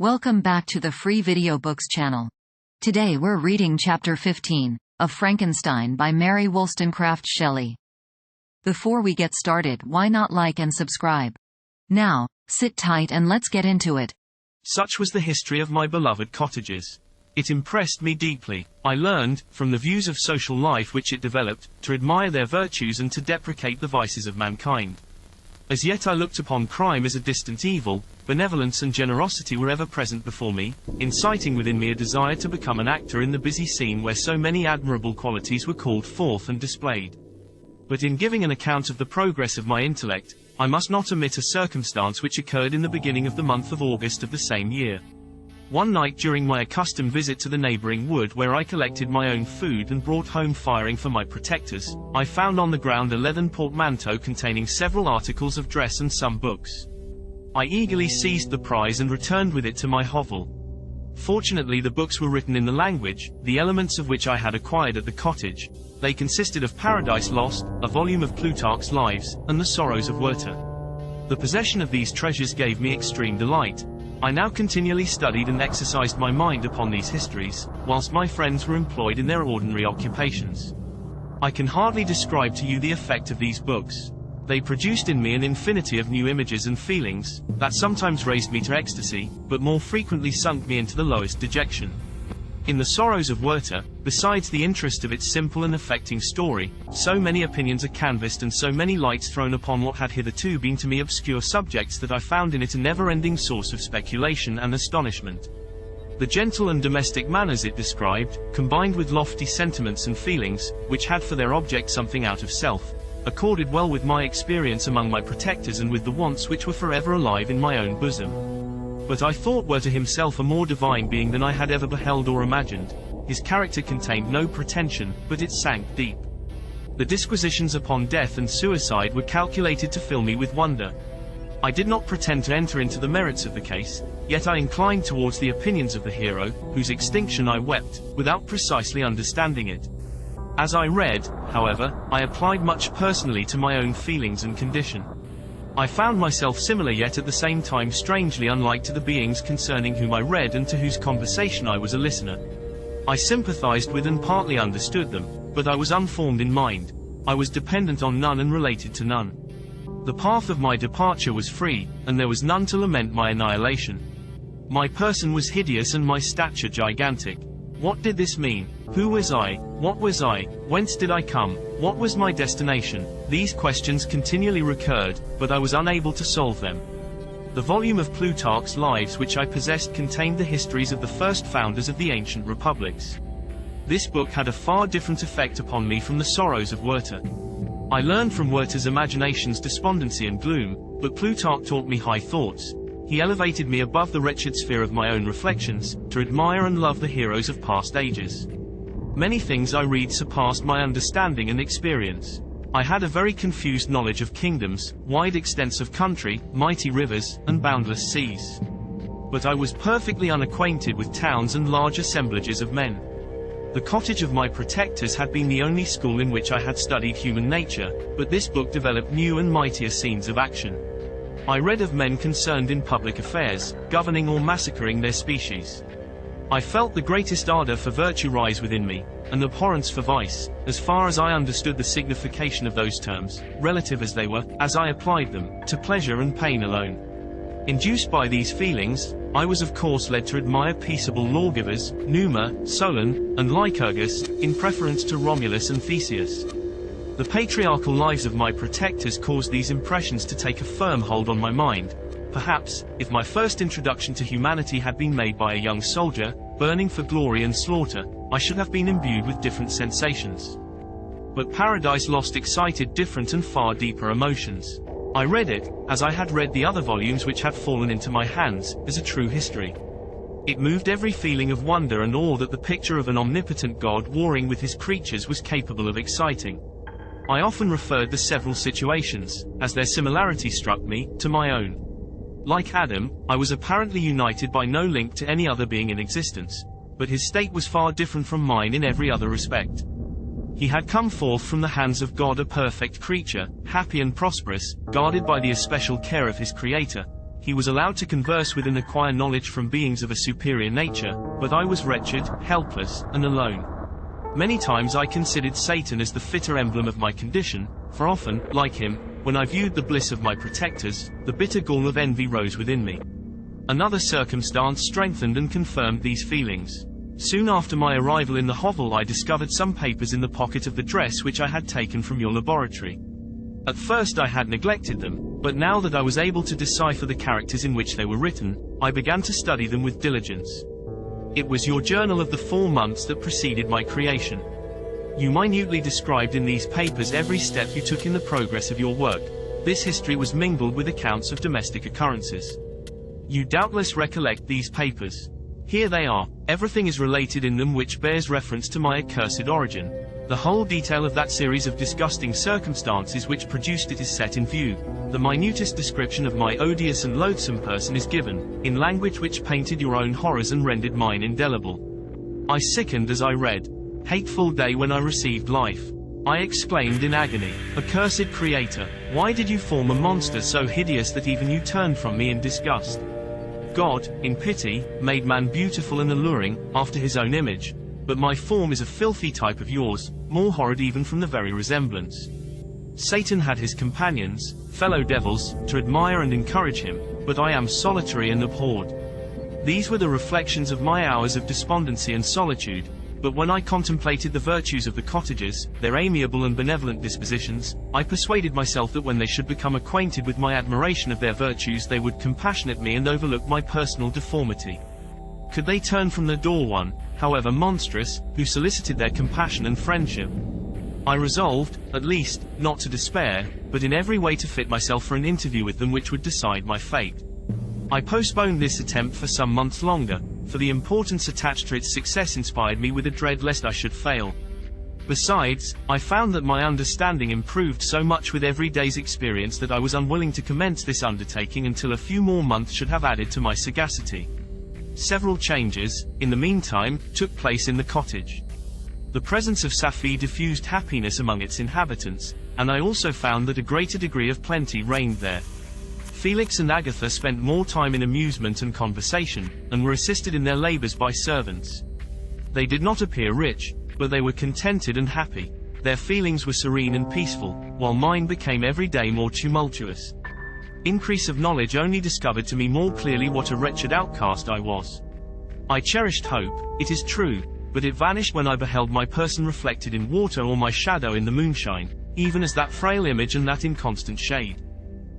Welcome back to the Free Video Books channel. Today we're reading Chapter 15, of Frankenstein by Mary Shelley. Before we get started, why not like and subscribe? Now, sit tight and let's get into it. Such was the history of my beloved cottages. It impressed me deeply. I learned, from the views of social life which it developed, to admire their virtues and to deprecate the vices of mankind. As yet I looked upon crime as a distant evil. Benevolence and generosity were ever present before me, inciting within me a desire to become an actor in the busy scene where so many admirable qualities were called forth and displayed. But in giving an account of the progress of my intellect, I must not omit a circumstance which occurred in the beginning of the month of August of the same year. One night during my accustomed visit to the neighboring wood where I collected my own food and brought home firing for my protectors, I found on the ground a leathern portmanteau containing several articles of dress and some books. I eagerly seized the prize and returned with it to my hovel. Fortunately the books were written in the language, the elements of which I had acquired at the cottage. They consisted of Paradise Lost, a volume of Plutarch's Lives, and the Sorrows of Werther. The possession of these treasures gave me extreme delight. I now continually studied and exercised my mind upon these histories, whilst my friends were employed in their ordinary occupations. I can hardly describe to you the effect of these books. They produced in me an infinity of new images and feelings, that sometimes raised me to ecstasy, but more frequently sunk me into the lowest dejection. In the Sorrows of Werther, besides the interest of its simple and affecting story, so many opinions are canvassed and so many lights thrown upon what had hitherto been to me obscure subjects that I found in it a never-ending source of speculation and astonishment. The gentle and domestic manners it described, combined with lofty sentiments and feelings, which had for their object something out of self, accorded well with my experience among my protectors and with the wants which were forever alive in my own bosom. But I thought Werther himself a more divine being than I had ever beheld or imagined. His character contained no pretension, but it sank deep. The disquisitions upon death and suicide were calculated to fill me with wonder. I did not pretend to enter into the merits of the case, yet I inclined towards the opinions of the hero, whose extinction I wept, without precisely understanding it. As I read, however, I applied much personally to my own feelings and condition. I found myself similar yet at the same time strangely unlike to the beings concerning whom I read and to whose conversation I was a listener. I sympathized with and partly understood them, but I was unformed in mind. I was dependent on none and related to none. The path of my departure was free, and there was none to lament my annihilation. My person was hideous and my stature gigantic. What did this mean? Who was I? What was I? Whence did I come? What was my destination? These questions continually recurred, but I was unable to solve them. The volume of Plutarch's Lives which I possessed contained the histories of the first founders of the ancient republics. This book had a far different effect upon me from the Sorrows of Werther. I learned from Werther's imaginations despondency and gloom, but Plutarch taught me high thoughts. He elevated me above the wretched sphere of my own reflections, to admire and love the heroes of past ages. Many things I read surpassed my understanding and experience. I had a very confused knowledge of kingdoms, wide extents of country, mighty rivers, and boundless seas. But I was perfectly unacquainted with towns and large assemblages of men. The cottage of my protectors had been the only school in which I had studied human nature, but this book developed new and mightier scenes of action. I read of men concerned in public affairs, governing or massacring their species. I felt the greatest ardor for virtue rise within me, and abhorrence for vice, as far as I understood the signification of those terms, relative as they were, as I applied them, to pleasure and pain alone. Induced by these feelings, I was of course led to admire peaceable lawgivers, Numa, Solon, and Lycurgus, in preference to Romulus and Theseus. The patriarchal lives of my protectors caused these impressions to take a firm hold on my mind. Perhaps, if my first introduction to humanity had been made by a young soldier, burning for glory and slaughter, I should have been imbued with different sensations. But Paradise Lost excited different and far deeper emotions. I read it, as I had read the other volumes which had fallen into my hands, as a true history. It moved every feeling of wonder and awe that the picture of an omnipotent God warring with his creatures was capable of exciting. I often referred the several situations, as their similarity struck me, to my own. Like Adam, I was apparently united by no link to any other being in existence, but his state was far different from mine in every other respect. He had come forth from the hands of God a perfect creature, happy and prosperous, guarded by the especial care of his Creator, He was allowed to converse with and acquire knowledge from beings of a superior nature, but I was wretched, helpless, and alone. Many times I considered Satan as the fitter emblem of my condition, for often, like him, when I viewed the bliss of my protectors, the bitter gall of envy rose within me. Another circumstance strengthened and confirmed these feelings. Soon after my arrival in the hovel I discovered some papers in the pocket of the dress which I had taken from your laboratory. At first I had neglected them, but now that I was able to decipher the characters in which they were written, I began to study them with diligence. It was your journal of the 4 months that preceded my creation. You minutely described in these papers every step you took in the progress of your work. This history was mingled with accounts of domestic occurrences. You doubtless recollect these papers. Here they are. Everything is related in them which bears reference to my accursed origin. The whole detail of that series of disgusting circumstances which produced it is set in view. The minutest description of my odious and loathsome person is given, in language which painted your own horrors and rendered mine indelible. I sickened as I read. Hateful day when I received life. I exclaimed in agony, accursed Creator, why did you form a monster so hideous that even you turned from me in disgust? God, in pity, made man beautiful and alluring, after his own image, but my form is a filthy type of yours, more horrid even from the very resemblance. Satan had his companions, fellow devils, to admire and encourage him, but I am solitary and abhorred. These were the reflections of my hours of despondency and solitude, but when I contemplated the virtues of the cottagers, their amiable and benevolent dispositions, I persuaded myself that when they should become acquainted with my admiration of their virtues they would compassionate me and overlook my personal deformity. Could they turn from the door one, however monstrous, who solicited their compassion and friendship? I resolved, at least, not to despair, but in every way to fit myself for an interview with them which would decide my fate. I postponed this attempt for some months longer, for the importance attached to its success inspired me with a dread lest I should fail. Besides, I found that my understanding improved so much with every day's experience that I was unwilling to commence this undertaking until a few more months should have added to my sagacity. Several changes, in the meantime, took place in the cottage. The presence of Safi diffused happiness among its inhabitants, and I also found that a greater degree of plenty reigned there. Felix and Agatha spent more time in amusement and conversation, and were assisted in their labors by servants. They did not appear rich, but they were contented and happy. Their feelings were serene and peaceful, while mine became every day more tumultuous. Increase of knowledge only discovered to me more clearly what a wretched outcast I was. I cherished hope, it is true, but it vanished when I beheld my person reflected in water or my shadow in the moonshine, even as that frail image and that inconstant shade.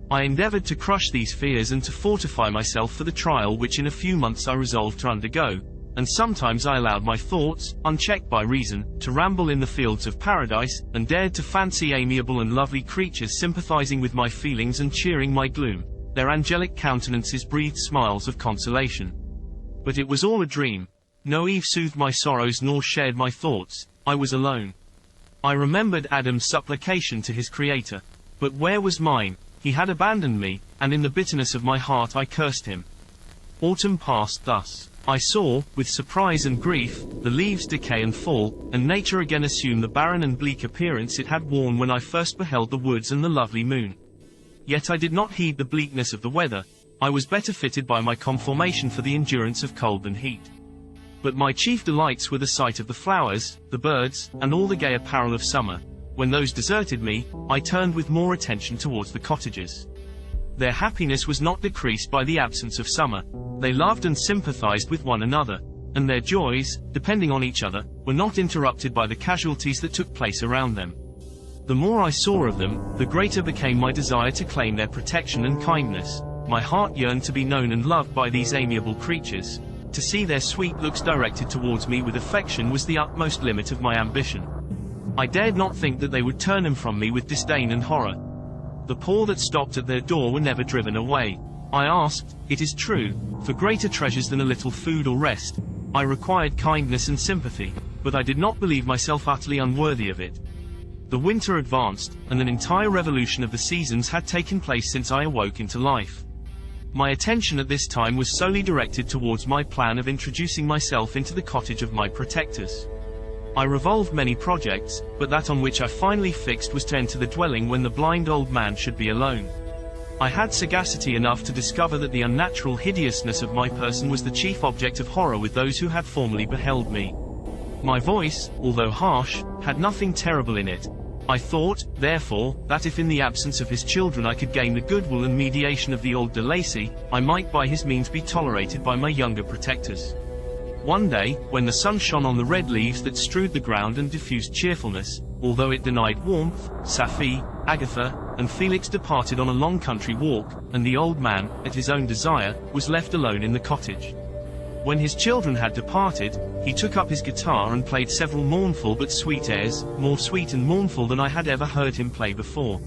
I endeavored to crush these fears and to fortify myself for the trial which in a few months I resolved to undergo, and sometimes I allowed my thoughts, unchecked by reason, to ramble in the fields of paradise, and dared to fancy amiable and lovely creatures sympathizing with my feelings and cheering my gloom. Their angelic countenances breathed smiles of consolation. But it was all a dream. No Eve soothed my sorrows nor shared my thoughts. I was alone. I remembered Adam's supplication to his Creator. But where was mine? He had abandoned me, and in the bitterness of my heart I cursed him. Autumn passed thus. I saw, with surprise and grief, the leaves decay and fall, and nature again assume the barren and bleak appearance it had worn when I first beheld the woods and the lovely moon. Yet I did not heed the bleakness of the weather. I was better fitted by my conformation for the endurance of cold than heat. But my chief delights were the sight of the flowers, the birds, and all the gay apparel of summer. When those deserted me, I turned with more attention towards the cottagers. Their happiness was not decreased by the absence of summer. They loved and sympathized with one another, and their joys, depending on each other, were not interrupted by the casualties that took place around them. The more I saw of them, the greater became my desire to claim their protection and kindness. My heart yearned to be known and loved by these amiable creatures. To see their sweet looks directed towards me with affection was the utmost limit of my ambition. I dared not think that they would turn them from me with disdain and horror. The poor that stopped at their door were never driven away. I asked, it is true, for greater treasures than a little food or rest. I required kindness and sympathy, but I did not believe myself utterly unworthy of it. The winter advanced, and an entire revolution of the seasons had taken place since I awoke into life. My attention at this time was solely directed towards my plan of introducing myself into the cottage of my protectors. I revolved many projects, but that on which I finally fixed was to enter the dwelling when the blind old man should be alone. I had sagacity enough to discover that the unnatural hideousness of my person was the chief object of horror with those who had formerly beheld me. My voice, although harsh, had nothing terrible in it. I thought, therefore, that if in the absence of his children I could gain the goodwill and mediation of the old de Lacy, I might by his means be tolerated by my younger protectors. One day, when the sun shone on the red leaves that strewed the ground and diffused cheerfulness, although it denied warmth, Safie, Agatha, and Felix departed on a long country walk, and the old man, at his own desire, was left alone in the cottage. When his children had departed, he took up his guitar and played several mournful but sweet airs, more sweet and mournful than I had ever heard him play before.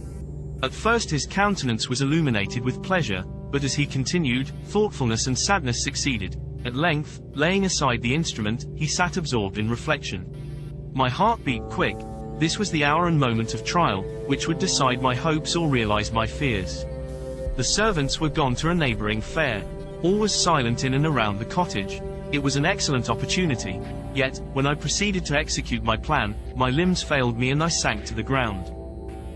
At first his countenance was illuminated with pleasure, but as he continued, thoughtfulness and sadness succeeded. At length, laying aside the instrument, he sat absorbed in reflection. My heart beat quick. This was the hour and moment of trial, which would decide my hopes or realize my fears. The servants were gone to a neighboring fair. All was silent in and around the cottage. It was an excellent opportunity. Yet, when I proceeded to execute my plan, my limbs failed me and I sank to the ground.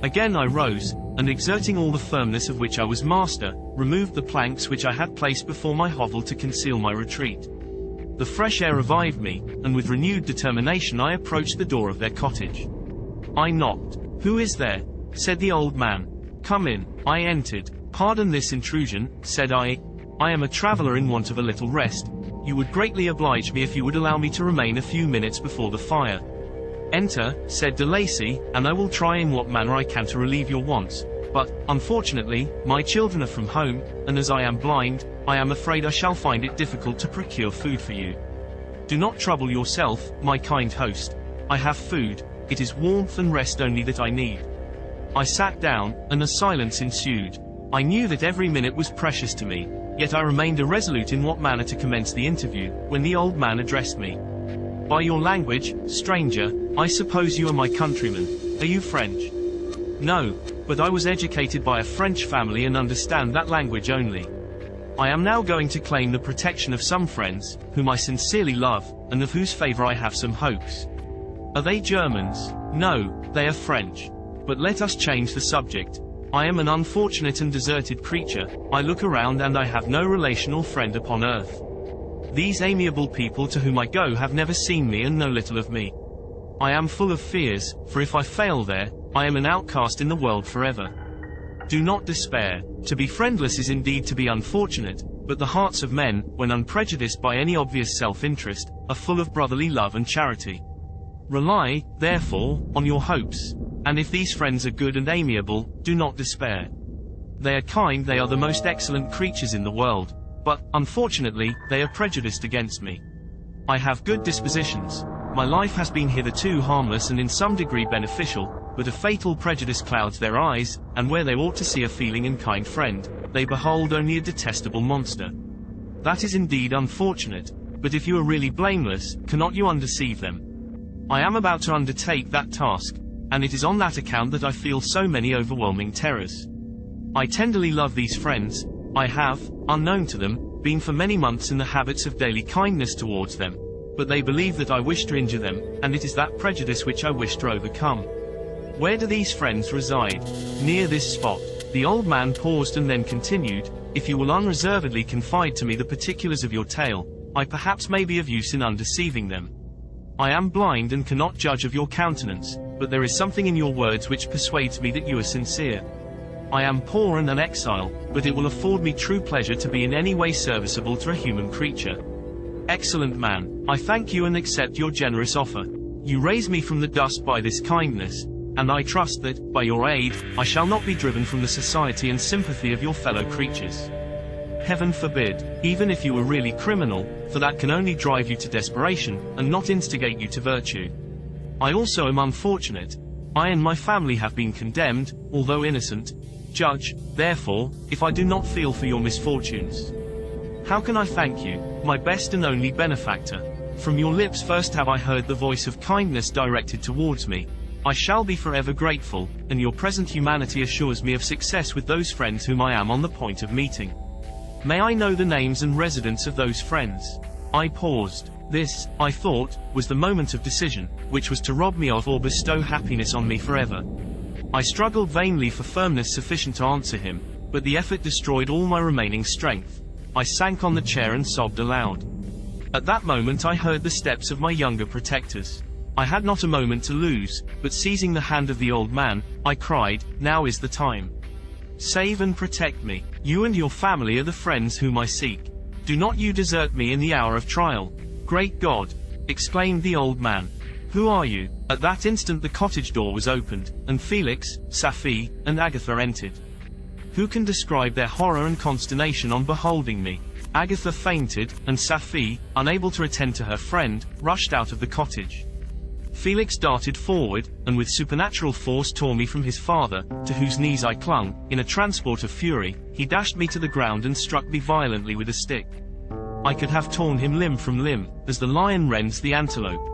Again I rose, and exerting all the firmness of which I was master, removed the planks which I had placed before my hovel to conceal my retreat. The fresh air revived me, and with renewed determination I approached the door of their cottage. I knocked. "Who is there?" said the old man. "Come in." I entered. "Pardon this intrusion," said I. "I am a traveler in want of a little rest. You would greatly oblige me if you would allow me to remain a few minutes before the fire." "Enter," said de Lacy, "and I will try in what manner I can to relieve your wants. But, unfortunately, my children are from home, and as I am blind, I am afraid I shall find it difficult to procure food for you. Do not trouble yourself, my kind host. I have food. It is warmth and rest only that I need." I sat down, and a silence ensued. I knew that every minute was precious to me, yet I remained irresolute in what manner to commence the interview, when the old man addressed me. "By your language, stranger, I suppose you are my countryman. Are you French?" "No, but I was educated by a French family and understand that language only. I am now going to claim the protection of some friends, whom I sincerely love, and of whose favor I have some hopes." "Are they Germans?" "No, they are French. But let us change the subject. I am an unfortunate and deserted creature. I look around and I have no relation or friend upon earth. These amiable people to whom I go have never seen me and know little of me. I am full of fears, for if I fail there, I am an outcast in the world forever. Do not despair. To be friendless is indeed to be unfortunate, but the hearts of men, when unprejudiced by any obvious self-interest, are full of brotherly love and charity. Rely, therefore, on your hopes, and if these friends are good and amiable, do not despair. They are kind, they are the most excellent creatures in the world, but, unfortunately, they are prejudiced against me. I have good dispositions. My life has been hitherto harmless and in some degree beneficial, but a fatal prejudice clouds their eyes, and where they ought to see a feeling and kind friend, they behold only a detestable monster. That is indeed unfortunate, but if you are really blameless, cannot you undeceive them? I am about to undertake that task, and it is on that account that I feel so many overwhelming terrors. I tenderly love these friends. I have, unknown to them, been for many months in the habits of daily kindness towards them, but they believe that I wish to injure them, and it is that prejudice which I wish to overcome. Where do these friends reside? Near this spot. The old man paused and then continued, "If you will unreservedly confide to me the particulars of your tale, I perhaps may be of use in undeceiving them. I am blind and cannot judge of your countenance, but there is something in your words which persuades me that you are sincere. I am poor and an exile, but it will afford me true pleasure to be in any way serviceable to a human creature." "Excellent man, I thank you and accept your generous offer. You raise me from the dust by this kindness, and I trust that, by your aid, I shall not be driven from the society and sympathy of your fellow creatures. Heaven forbid, even if you were really criminal, for that can only drive you to desperation, and not instigate you to virtue. I also am unfortunate. I and my family have been condemned, although innocent. Judge, therefore, if I do not feel for your misfortunes. How can I thank you, my best and only benefactor? From your lips first have I heard the voice of kindness directed towards me. I shall be forever grateful, and your present humanity assures me of success with those friends whom I am on the point of meeting. May I know the names and residence of those friends?" I paused. This, I thought, was the moment of decision, which was to rob me of or bestow happiness on me forever. I struggled vainly for firmness sufficient to answer him. but the effort destroyed all my remaining strength. I sank on the chair and sobbed aloud. At that moment I heard the steps of my younger protectors. I had not a moment to lose, but seizing the hand of the old man, I cried, "Now is the time. Save and protect me. You and your family are the friends whom I seek. Do not you desert me in the hour of trial." "Great God!" exclaimed the old man. "Who are you?" At that instant the cottage door was opened, and Felix, Safie, and Agatha entered. Who can describe their horror and consternation on beholding me? Agatha fainted, and Safie, unable to attend to her friend, rushed out of the cottage. Felix darted forward, and with supernatural force tore me from his father, to whose knees I clung. In a transport of fury, he dashed me to the ground and struck me violently with a stick. I could have torn him limb from limb, as the lion rends the antelope.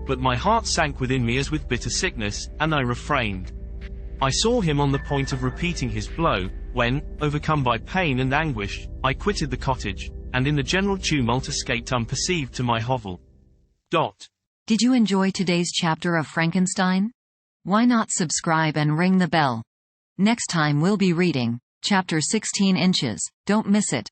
But my heart sank within me as with bitter sickness, and I refrained. I saw him on the point of repeating his blow, when, overcome by pain and anguish, I quitted the cottage, and in the general tumult escaped unperceived to my hovel. Did you enjoy today's chapter of Frankenstein? Why not subscribe and ring the bell? Next time we'll be reading Chapter 16 Inches. Don't miss it.